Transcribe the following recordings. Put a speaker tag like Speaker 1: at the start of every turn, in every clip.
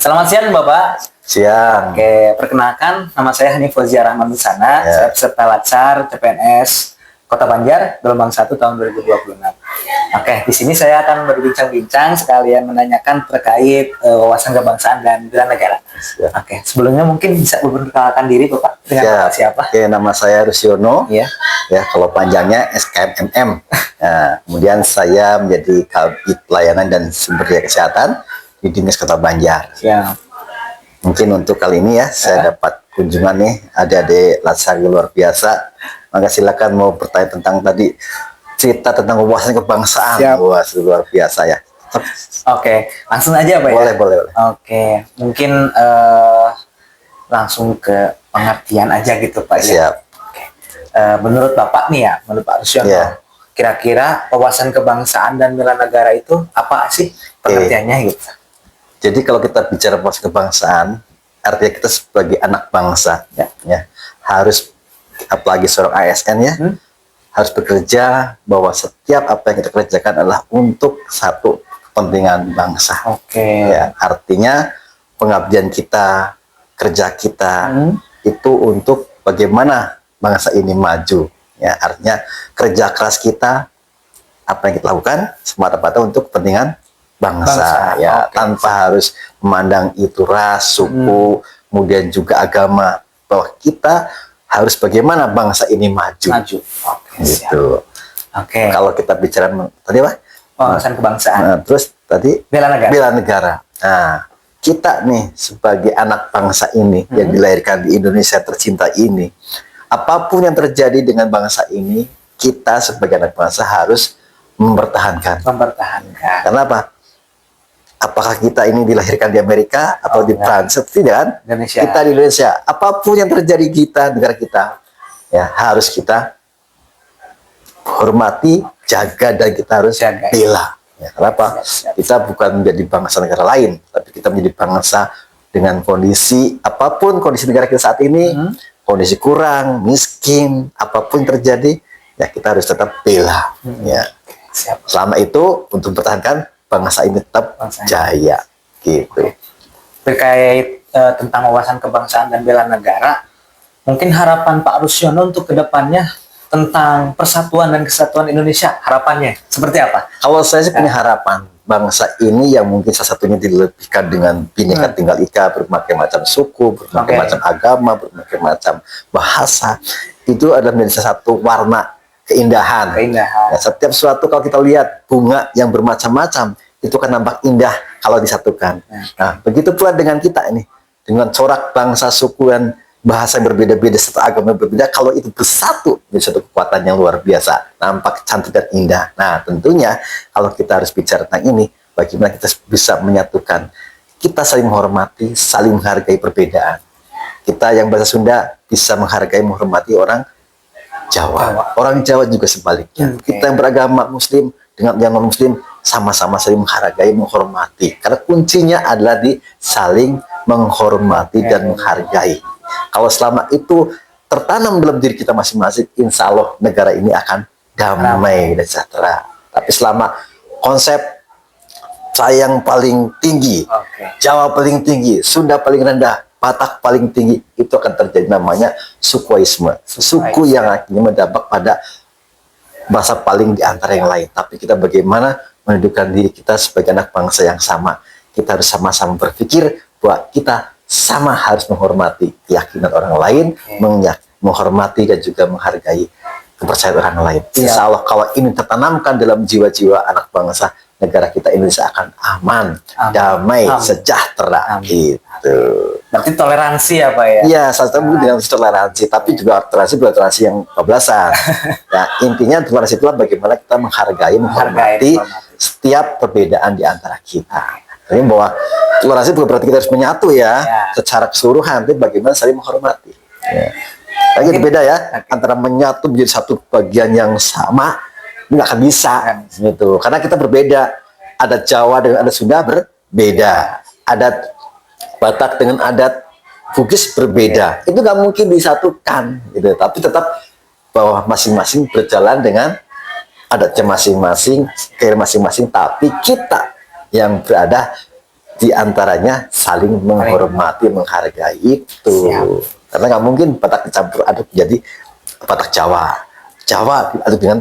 Speaker 1: Selamat siang Bapak.
Speaker 2: Siang.
Speaker 1: Oke, perkenalkan nama saya Hanif Fauzia Rahman Busana.
Speaker 2: Ya.
Speaker 1: Saya peserta Latsar CPNS Kota Banjar gelombang 1 tahun 2026. Oke, di sini saya akan berbincang-bincang sekalian menanyakan terkait wawasan kebangsaan dan bela negara.
Speaker 2: Ya.
Speaker 1: Oke, sebelumnya mungkin bisa memperkenalkan diri Bapak dengan Bapak siapa?
Speaker 2: Oke, nama saya Rusyono.
Speaker 1: Ya.
Speaker 2: Ya, kalau panjangnya SKMMM. Nah, kemudian saya menjadi Kabid Pelayanan dan Sumber Daya Kesehatan di Dinas Kota Banjar.
Speaker 1: Ya.
Speaker 2: Mungkin untuk kali ini ya, saya dapat kunjungan nih adik-adik Latsar luar biasa. Maka silakan mau bertanya tentang tadi cerita tentang wawasan kebangsaan.
Speaker 1: Siap.
Speaker 2: Wah, luar biasa ya.
Speaker 1: Oke, langsung aja Pak
Speaker 2: Boleh,
Speaker 1: ya?
Speaker 2: boleh.
Speaker 1: Oke, mungkin langsung ke pengertian aja gitu Pak ya.
Speaker 2: Siap.
Speaker 1: Oke. Menurut Bapak nih ya, menurut Pak Rusyono,
Speaker 2: Ya.
Speaker 1: kira-kira wawasan kebangsaan dan bela negara itu apa sih pengertiannya gitu?
Speaker 2: Jadi kalau kita bicara wawasan kebangsaan, artinya kita sebagai anak bangsa, ya harus, apalagi seorang ASN ya, harus bekerja bahwa setiap apa yang kita kerjakan adalah untuk satu kepentingan bangsa.
Speaker 1: Oke.
Speaker 2: Ya, artinya pengabdian kita, kerja kita itu untuk bagaimana bangsa ini maju. Ya, artinya kerja keras kita, apa yang kita lakukan semata-mata untuk kepentingan bangsa. Ya, tanpa harus memandang itu ras, suku, kemudian juga agama, bahwa kita harus bagaimana bangsa ini maju.
Speaker 1: Oke,
Speaker 2: Gitu.
Speaker 1: Oke.
Speaker 2: Kalau kita bicara tadi apa?
Speaker 1: Wawasan kebangsaan.
Speaker 2: Nah, terus tadi
Speaker 1: Bela negara.
Speaker 2: bela negara. Nah, kita nih sebagai anak bangsa ini yang dilahirkan di Indonesia tercinta ini, apapun yang terjadi dengan bangsa ini, kita sebagai anak bangsa harus mempertahankan.
Speaker 1: Mempertahankan.
Speaker 2: Karena apa? Apakah kita ini dilahirkan di Amerika atau di Prancis? Tidak kan?
Speaker 1: Indonesia.
Speaker 2: Kita di Indonesia. Apapun yang terjadi kita, negara kita, ya harus kita hormati, jaga, dan kita harus bela. Ya, kenapa? Kita bukan menjadi bangsa negara lain, tapi kita menjadi bangsa dengan kondisi, apapun kondisi negara kita saat ini, kondisi kurang, miskin, apapun yang terjadi, ya kita harus tetap bela. Ya. Selama itu untuk mempertahankan bangsa ini tetap jaya, gitu.
Speaker 1: Terkait tentang wawasan kebangsaan dan bela negara, mungkin harapan Pak Rusyono untuk kedepannya tentang persatuan dan kesatuan Indonesia, harapannya seperti apa?
Speaker 2: Kalau saya sih punya harapan bangsa ini yang mungkin salah satunya dilebihkan dengan Bhinneka Tunggal Ika, berbagai macam suku, berbagai macam agama, berbagai macam bahasa, itu adalah menjadi salah satu warna keindahan.
Speaker 1: Keindahan.
Speaker 2: Ya, setiap suatu kalau kita lihat bunga yang bermacam-macam itu kan nampak indah kalau disatukan. Nah, begitu pula dengan kita ini, dengan corak bangsa, suku, dan bahasa yang berbeda-beda serta agama yang berbeda, kalau itu bersatu menjadi satu kekuatan yang luar biasa, nampak cantik dan indah. Nah, tentunya kalau kita harus bicara tentang ini, bagaimana kita bisa menyatukan, kita saling menghormati, saling menghargai perbedaan. Kita yang bahasa Sunda bisa menghargai, menghormati orang Jawa. Orang Jawa juga sebaliknya. Kita yang beragama Muslim dengan yang non-Muslim sama-sama saling menghargai, menghormati. Karena kuncinya adalah di saling menghormati dan menghargai. Kalau selama itu tertanam dalam diri kita masing-masing, insya Allah negara ini akan damai dan sejahtera. Tapi selama konsep saya yang paling tinggi, Jawa paling tinggi, Sunda paling rendah, Batak paling tinggi, itu akan terjadi namanya sukuisme. Suku yang akhirnya mendampak pada bahasa paling di antara yang lain. Tapi kita bagaimana menundukkan diri kita sebagai anak bangsa yang sama. Kita harus sama-sama berpikir bahwa kita sama harus menghormati keyakinan orang lain, menghormati dan juga menghargai kepercayaan orang lain. Insya Allah kalau ini tertanamkan dalam jiwa-jiwa anak bangsa, negara kita Indonesia akan aman, damai, sejahtera. Gitu.
Speaker 1: Berarti toleransi ya Pak ya?
Speaker 2: Iya, salah satu dengan toleransi, tapi juga toleransi bukan toleransi yang kebablasan. Nah, intinya toleransi itulah bagaimana kita menghargai, menghormati setiap perbedaan di antara kita. Jadi bahwa toleransi bukan berarti kita harus menyatu ya, secara keseluruhan, tapi bagaimana saling menghormati. Ya. Lagi beda ya, antara menyatu menjadi satu bagian yang sama, nggak akan bisa, gitu. Karena kita berbeda. Adat Jawa dengan adat Sunda berbeda. Adat Batak dengan adat Bugis berbeda. Itu nggak mungkin disatukan, gitu. Tapi tetap bahwa masing-masing berjalan dengan adatnya masing-masing, kira masing-masing. Tapi kita yang berada di antaranya saling menghormati, menghargai itu.
Speaker 1: Siap.
Speaker 2: Karena nggak mungkin Batak campur aduk jadi Batak Jawa, Jawa aduk dengan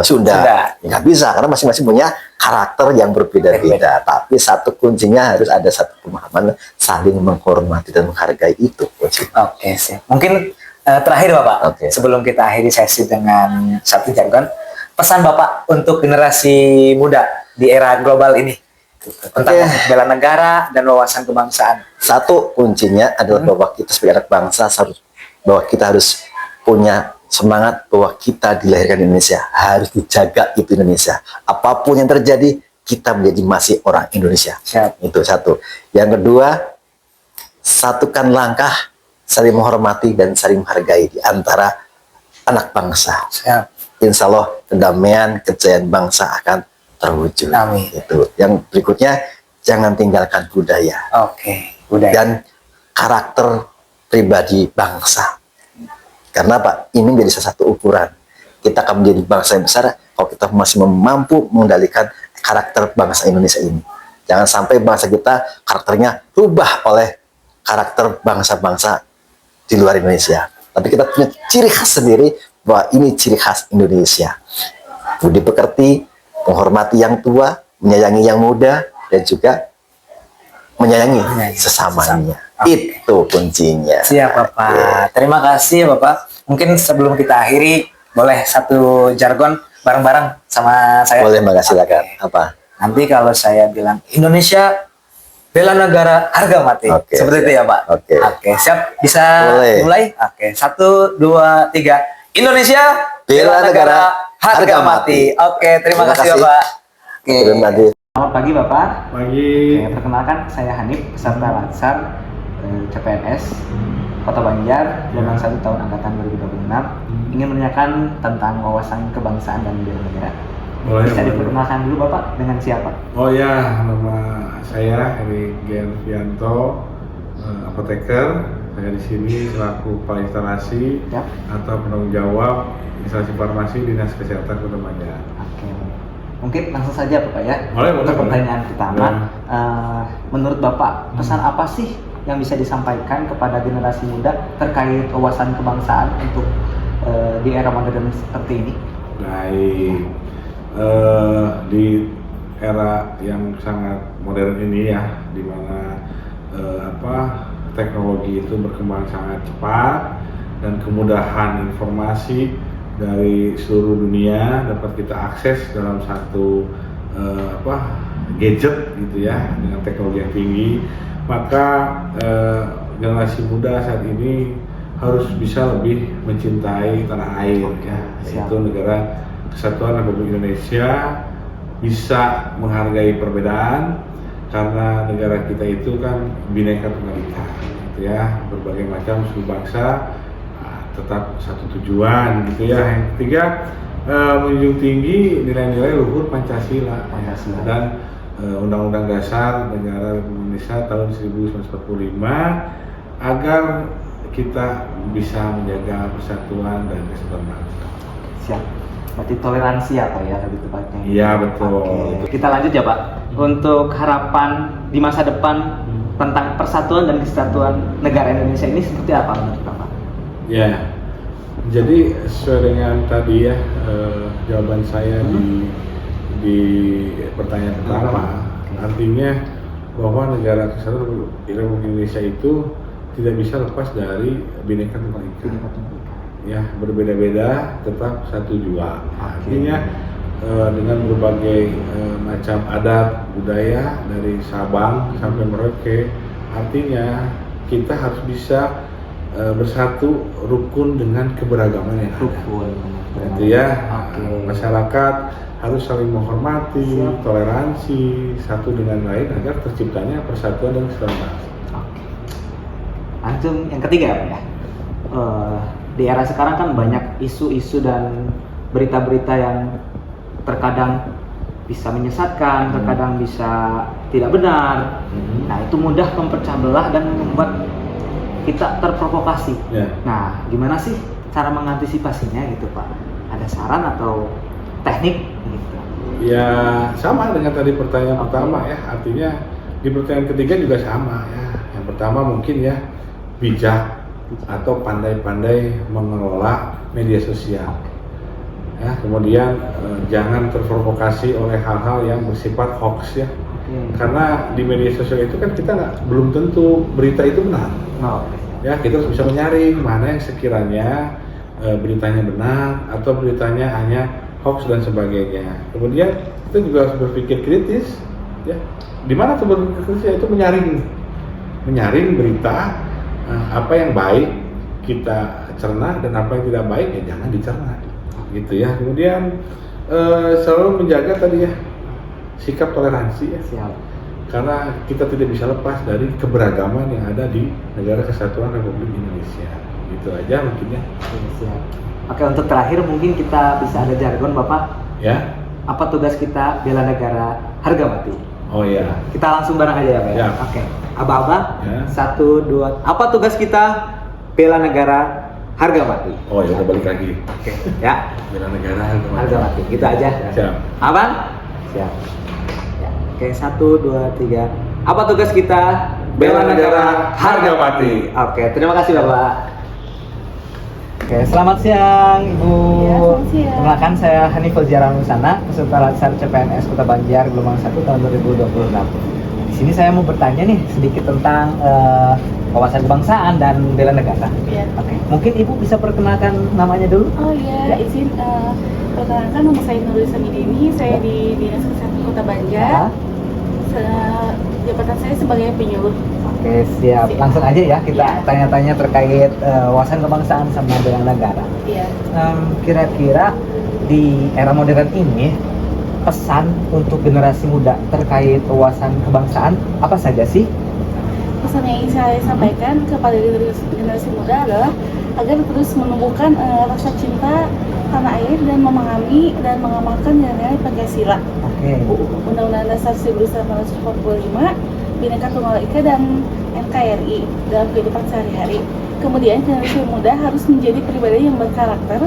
Speaker 2: Sunda.
Speaker 1: Sunda.
Speaker 2: Nggak bisa karena masing-masing punya karakter yang berbeda-beda. Tapi satu kuncinya harus ada satu pemahaman saling menghormati dan menghargai itu.
Speaker 1: Oke, siap. Mungkin terakhir Bapak,
Speaker 2: Oke.
Speaker 1: sebelum kita akhiri sesi dengan satu jargon, pesan Bapak untuk generasi muda di era global ini tentang bela negara dan wawasan kebangsaan.
Speaker 2: Satu kuncinya adalah bahwa kita sebagai anak bangsa bahwa kita harus punya semangat bahwa kita dilahirkan di Indonesia, harus dijaga itu Indonesia. Apapun yang terjadi, kita menjadi masih orang Indonesia.
Speaker 1: Siap.
Speaker 2: Itu satu. Yang kedua, satukan langkah saling menghormati dan saling menghargai di antara anak bangsa.
Speaker 1: Siap.
Speaker 2: Insya Allah kedamaian, kejayaan bangsa akan terwujud.
Speaker 1: Amin.
Speaker 2: Itu. Yang berikutnya, jangan tinggalkan budaya
Speaker 1: Oke, budaya.
Speaker 2: dan karakter pribadi bangsa. Karena Pak, ini menjadi salah satu ukuran kita akan menjadi bangsa yang besar kalau kita masih mampu mengendalikan karakter bangsa Indonesia ini. Jangan sampai bangsa kita karakternya rubah oleh karakter bangsa-bangsa di luar Indonesia. Tapi kita punya ciri khas sendiri bahwa ini ciri khas Indonesia. Budi pekerti, menghormati yang tua, menyayangi yang muda, dan juga menyayangi sesamanya.
Speaker 1: Oke.
Speaker 2: Itu kuncinya.
Speaker 1: Siap Bapak. Terima kasih ya Bapak. Mungkin sebelum kita akhiri, boleh satu jargon bareng-bareng sama saya?
Speaker 2: Boleh, makasih silakan.
Speaker 1: Oke.
Speaker 2: Apa?
Speaker 1: Nanti kalau saya bilang Indonesia bela negara harga mati.
Speaker 2: Oke,
Speaker 1: Seperti
Speaker 2: siap.
Speaker 1: itu ya Pak?
Speaker 2: Oke.
Speaker 1: Oke, siap. Bisa
Speaker 2: Boleh.
Speaker 1: mulai? Oke, 1, 2, 3. Indonesia
Speaker 2: Bela negara, harga
Speaker 1: mati.
Speaker 2: mati.
Speaker 1: Oke, terima
Speaker 2: Terima
Speaker 1: kasih
Speaker 2: kasih.
Speaker 1: Bapak. Oke.
Speaker 2: Terima kasih.
Speaker 1: Selamat pagi Bapak.
Speaker 3: Pagi.
Speaker 1: Oke, perkenalkan saya Hanif, peserta Latsar CPNS Kota Banjar, gelombang 1 tahun angkatan 2026. Ingin menanyakan tentang wawasan kebangsaan dan bela negara.
Speaker 3: Boleh.
Speaker 1: Bisa
Speaker 3: boleh.
Speaker 1: diperkenalkan dulu Bapak dengan siapa?
Speaker 3: Oh ya, nama saya Heri Gervianto, apoteker. Saya di sini selaku kepala instalasi
Speaker 1: Ya.
Speaker 3: atau penanggung jawab instalasi farmasi Dinas Kesehatan Kota Banjar.
Speaker 1: Oke. Mungkin langsung saja Bapak ya.
Speaker 3: Boleh, boleh,
Speaker 1: Untuk
Speaker 3: boleh.
Speaker 1: pertanyaan pertama, menurut Bapak pesan apa sih yang bisa disampaikan kepada generasi muda terkait wawasan kebangsaan untuk di era modern seperti ini?
Speaker 3: Baik, di era yang sangat modern ini ya, di mana teknologi itu berkembang sangat cepat dan kemudahan informasi dari seluruh dunia dapat kita akses dalam satu gadget gitu ya, dengan teknologi yang tinggi. Maka generasi muda saat ini harus bisa lebih mencintai tanah air ya,
Speaker 1: Siap.
Speaker 3: yaitu negara Kesatuan Republik Indonesia, bisa menghargai perbedaan karena negara kita itu kan Bhinneka Tunggal Ika gitu ya, berbagai macam suku bangsa tetap satu tujuan gitu ya. Yang ketiga, menjunjung tinggi nilai-nilai luhur Pancasila.
Speaker 1: Pancasila.
Speaker 3: Dan Undang-Undang Dasar Negara Republik Indonesia tahun 1945 agar kita bisa menjaga persatuan dan kesatuan bangsa.
Speaker 1: Siap. Berarti toleransi ya Pak ya, lebih tepatnya.
Speaker 3: Iya, betul.
Speaker 1: Oke. Kita lanjut ya Pak. Untuk harapan di masa depan tentang persatuan dan kesatuan negara Indonesia ini seperti apa menurut Bapak?
Speaker 3: Ya, jadi sesuai dengan tadi ya jawaban saya di pertanyaan pertama, artinya bahwa negara kesatuan Republik Indonesia itu tidak bisa lepas dari Bhinneka Tunggal Ika. Ya, berbeda-beda tetap satu jua. Artinya dengan berbagai macam adat budaya dari Sabang sampai Merauke, artinya kita harus bisa bersatu rukun dengan keberagaman yang ada.
Speaker 1: Rukun.
Speaker 3: Itu ya,
Speaker 1: Oke.
Speaker 3: masyarakat harus saling menghormati,
Speaker 1: Siap.
Speaker 3: toleransi satu dengan lain agar terciptanya persatuan dan kesatuan.
Speaker 1: Oke. Langsung yang ketiga ya Pak ya. Di era sekarang kan banyak isu-isu dan berita-berita yang terkadang bisa menyesatkan, terkadang bisa tidak benar. Nah, itu mudah mempercah belah dan membuat kita terprovokasi.
Speaker 3: Ya.
Speaker 1: Nah, gimana sih cara mengantisipasinya gitu Pak? Ada saran atau teknik gitu?
Speaker 3: Ya sama dengan tadi pertanyaan
Speaker 1: Oke.
Speaker 3: pertama ya, artinya Di pertanyaan ketiga juga sama ya. Yang pertama mungkin ya bijak atau pandai-pandai mengelola media sosial. Ya, kemudian jangan terprovokasi oleh hal-hal yang bersifat hoax ya. Karena di media sosial itu kan kita belum tentu berita itu benar. Ya, kita harus bisa menyaring mana yang sekiranya beritanya benar atau beritanya hanya hoax dan sebagainya. Kemudian kita juga harus berpikir kritis ya. Di mana tuh berpikir kritis, yaitu menyaring berita, apa yang baik kita cerna dan apa yang tidak baik ya jangan dicerna gitu ya. Kemudian selalu menjaga tadi ya sikap toleransi ya.
Speaker 1: Siap.
Speaker 3: Karena kita tidak bisa lepas dari keberagaman yang ada di Negara Kesatuan Republik Indonesia. Gitu aja mungkin ya.
Speaker 1: Siap. Oke, untuk terakhir mungkin kita bisa ada jargon Bapak.
Speaker 3: Ya.
Speaker 1: Apa tugas kita bela negara harga mati?
Speaker 3: Oh ya.
Speaker 1: Kita langsung bareng aja ya Pak.
Speaker 3: Ya.
Speaker 1: Oke. Aba-aba.
Speaker 3: Ya.
Speaker 1: 1, 2. Apa tugas kita bela negara harga mati?
Speaker 3: Oh ya, udah balik lagi.
Speaker 1: Oke. Ya.
Speaker 3: Bela negara
Speaker 1: Harga mati. Gitu aja.
Speaker 3: Siap.
Speaker 1: Aman? Siap. Ya. Oke, 1, 2, 3. Apa tugas kita bela negara harga mati? Oke, terima kasih Bapak. Oke, selamat siang Ibu.
Speaker 4: Ya, selamat siang.
Speaker 1: Perkenalkan saya Haniful Ziarah Nusana, peserta Latsar CPNS Kota Banjar gelombang 1 tahun 2026. Di sini saya mau bertanya nih sedikit tentang wawasan kebangsaan dan bela negara.
Speaker 4: Ya.
Speaker 1: Oke, mungkin Ibu bisa perkenalkan namanya dulu?
Speaker 4: Oh iya, izin perkenalkan nama saya Nurul Samidini, saya di Dinas Kesehatan Kota Banjar. Jabatan saya sebagai penyuluh.
Speaker 1: Oke, siap. Langsung aja ya kita
Speaker 4: Ya.
Speaker 1: tanya-tanya terkait wawasan kebangsaan sama bela negara.
Speaker 4: Iya.
Speaker 1: Kira-kira di era modern ini pesan untuk generasi muda terkait wawasan kebangsaan apa saja sih?
Speaker 4: Pesan yang ingin saya sampaikan kepada generasi muda adalah agar terus menumbuhkan rasa cinta tanah air dan memahami dan mengamalkan nilai-nilai Pancasila.
Speaker 1: Oke.
Speaker 4: Undang-Undang Dasar 1945, Bhinneka Tunggal Ika dan NKRI dalam kehidupan sehari-hari. Kemudian generasi muda harus menjadi pribadi yang berkarakter,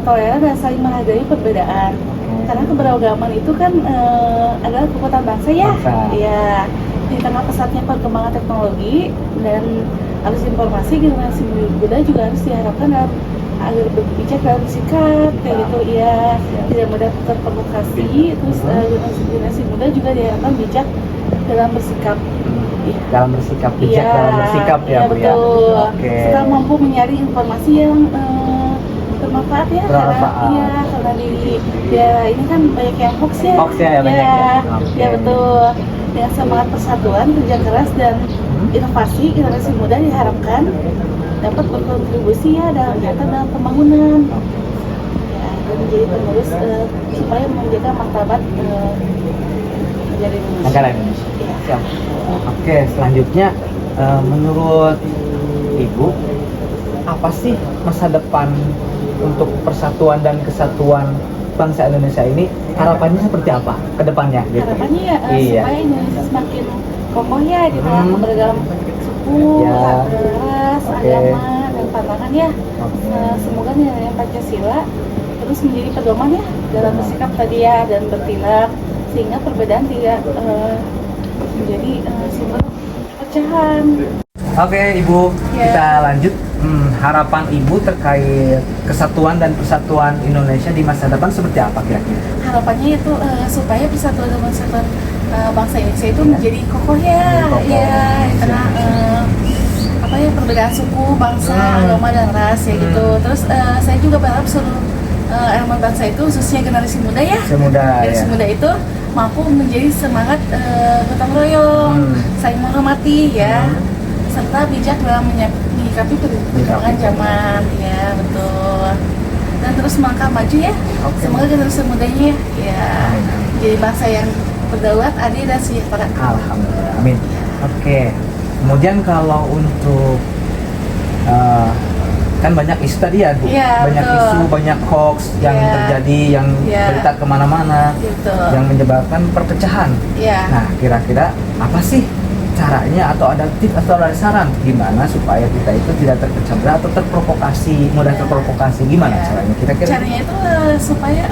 Speaker 4: toleran dan saling menghargai perbedaan. Karena keberagaman itu kan adalah kekuatan bangsa ya. Ya, di tengah pesatnya perkembangan teknologi dan arus informasi, generasi muda juga harus diharapkan dalam agar bijak dalam bersikap kayak gitu ya, tidak mudah terprovokasi. Terus generasi muda juga diharapkan bijak dalam bersikap.
Speaker 1: Dalam bersikap, bijak dalam bersikap ya Bu ya.
Speaker 4: Betul.
Speaker 1: Oke.
Speaker 4: Serta mampu menyaring informasi yang bermanfaat ya, karena di daerah ini kan banyak yang hoax ya.
Speaker 1: Hoax ya, banyak ya. Oke.
Speaker 4: Ya betul. Dengan semangat persatuan, kerja keras dan inovasi, generasi muda diharapkan dapat berkontribusi ya dalam kegiatan dalam pembangunan. Ya, dan menjadi penerus supaya menjaga martabat negara Indonesia.
Speaker 1: Negara Indonesia.
Speaker 4: Ya.
Speaker 1: Siap. Oke, selanjutnya menurut Ibu apa sih masa depan untuk persatuan dan kesatuan bangsa Indonesia ini, harapannya seperti apa ke depannya gitu?
Speaker 4: Harapannya ya
Speaker 1: Iya.
Speaker 4: supaya Indonesia semakin kokoh ya di tengah keberagaman suku,
Speaker 1: Ya.
Speaker 4: ras,
Speaker 1: Oke.
Speaker 4: agama dan pandangan ya.
Speaker 1: Oke.
Speaker 4: Semoga nilai Pancasila terus menjadi pedoman ya dalam bersikap tadi ya dan bertindak, sehingga perbedaan tidak menjadi sumber perpecahan.
Speaker 1: Oke Ibu,
Speaker 4: Ya.
Speaker 1: kita lanjut. Harapan Ibu terkait kesatuan dan persatuan Indonesia di masa depan seperti apa kira-kira?
Speaker 4: Harapannya itu supaya persatuan dan persatuan bangsa Indonesia itu menjadi kokoh ya,
Speaker 1: Kokoh.
Speaker 4: ya di tengah apa ya perbedaan suku, bangsa, agama dan ras ya gitu. Terus saya juga berharap seluruh elemen bangsa itu khususnya generasi muda ya, generasi muda itu mampu menjadi semangat gotong royong, saling menghormati ya, serta bijak dalam menyikapi perkembangan zaman ya betul. Dan terus melangkah maju ya.
Speaker 1: Oke.
Speaker 4: Semoga generasi mudanya ya jadi bangsa yang berdaulat, adil dan sejahtera.
Speaker 1: Alhamdulillah, amin. Oke, kemudian kalau untuk kan banyak isu tadi ya Bu,
Speaker 4: Iya,
Speaker 1: banyak
Speaker 4: betul.
Speaker 1: isu, banyak hoax yang
Speaker 4: Iya.
Speaker 1: terjadi, yang
Speaker 4: Iya.
Speaker 1: berita kemana-mana,
Speaker 4: Gitu.
Speaker 1: yang menyebabkan perpecahan.
Speaker 4: Ya.
Speaker 1: Nah, kira-kira apa sih caranya atau ada tips atau ada saran gimana supaya kita itu tidak terpecah belah atau terprovokasi, mudah terprovokasi, gimana
Speaker 4: Ya.
Speaker 1: caranya? Kira-kira
Speaker 4: Caranya itu supaya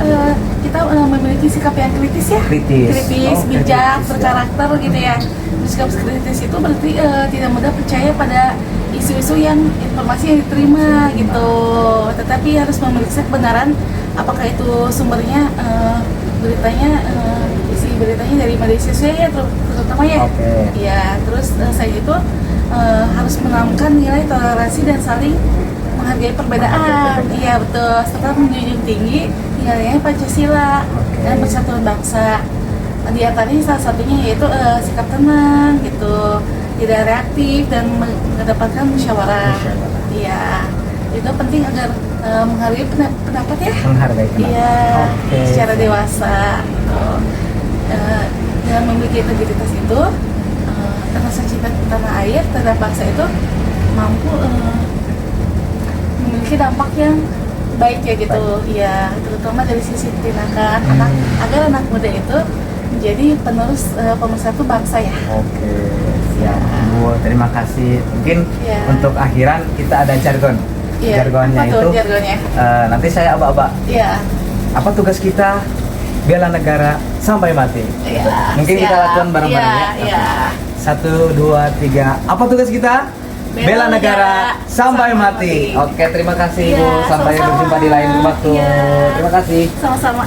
Speaker 4: kita memiliki sikap yang kritis ya.
Speaker 1: kritis, Oh,
Speaker 4: bijak,
Speaker 1: kritis, ya.
Speaker 4: berkarakter gitu ya. Sikap kritis itu berarti tidak mudah percaya pada isu-isu yang informasi yang diterima gitu. Tetapi harus memeriksa kebenaran apakah itu sumbernya beritanya isi beritanya dari media sosial ya terutama ya.
Speaker 1: Oke.
Speaker 4: Ya, terus saya itu harus menanamkan nilai toleransi dan saling menghargai perbedaan. Iya betul. Serta menjunjung tinggi nilai Pancasila dan persatuan bangsa. Di antaranya salah satunya yaitu sikap tenang gitu, tidak reaktif dan mengedepankan musyawarah. Iya, itu penting agar menghargai pendapat ya.
Speaker 1: Menghargai pendapat.
Speaker 4: Iya,
Speaker 1: Oke.
Speaker 4: secara dewasa. Gitu. Dengan memiliki integritas itu, rasa cinta tanah air terhadap bangsa itu mampu memiliki dampak yang baik ya gitu. Iya, terutama dari sisi tindakan anak agar anak muda itu menjadi penerus pemersatu bangsa ya.
Speaker 1: Oke, siap Bu, terima kasih. Mungkin
Speaker 4: Iya.
Speaker 1: untuk akhiran kita ada jargon.
Speaker 4: Iya,
Speaker 1: Jargonnya
Speaker 4: apa tuh
Speaker 1: itu
Speaker 4: jargonnya?
Speaker 1: nanti saya aba-aba.
Speaker 4: Iya.
Speaker 1: Apa tugas kita? Bela negara sampai mati.
Speaker 4: Iya.
Speaker 1: Mungkin kita
Speaker 4: siap.
Speaker 1: lakukan bareng-bareng
Speaker 4: Iya,
Speaker 1: ya.
Speaker 4: iya.
Speaker 1: 1, 2, 3. Apa tugas kita? Bela negara sampai mati. Oke, terima kasih
Speaker 4: Iya,
Speaker 1: Bu. Sampai
Speaker 4: sama-sama.
Speaker 1: berjumpa di lain waktu.
Speaker 4: Iya.
Speaker 1: Terima kasih.
Speaker 4: Sama-sama.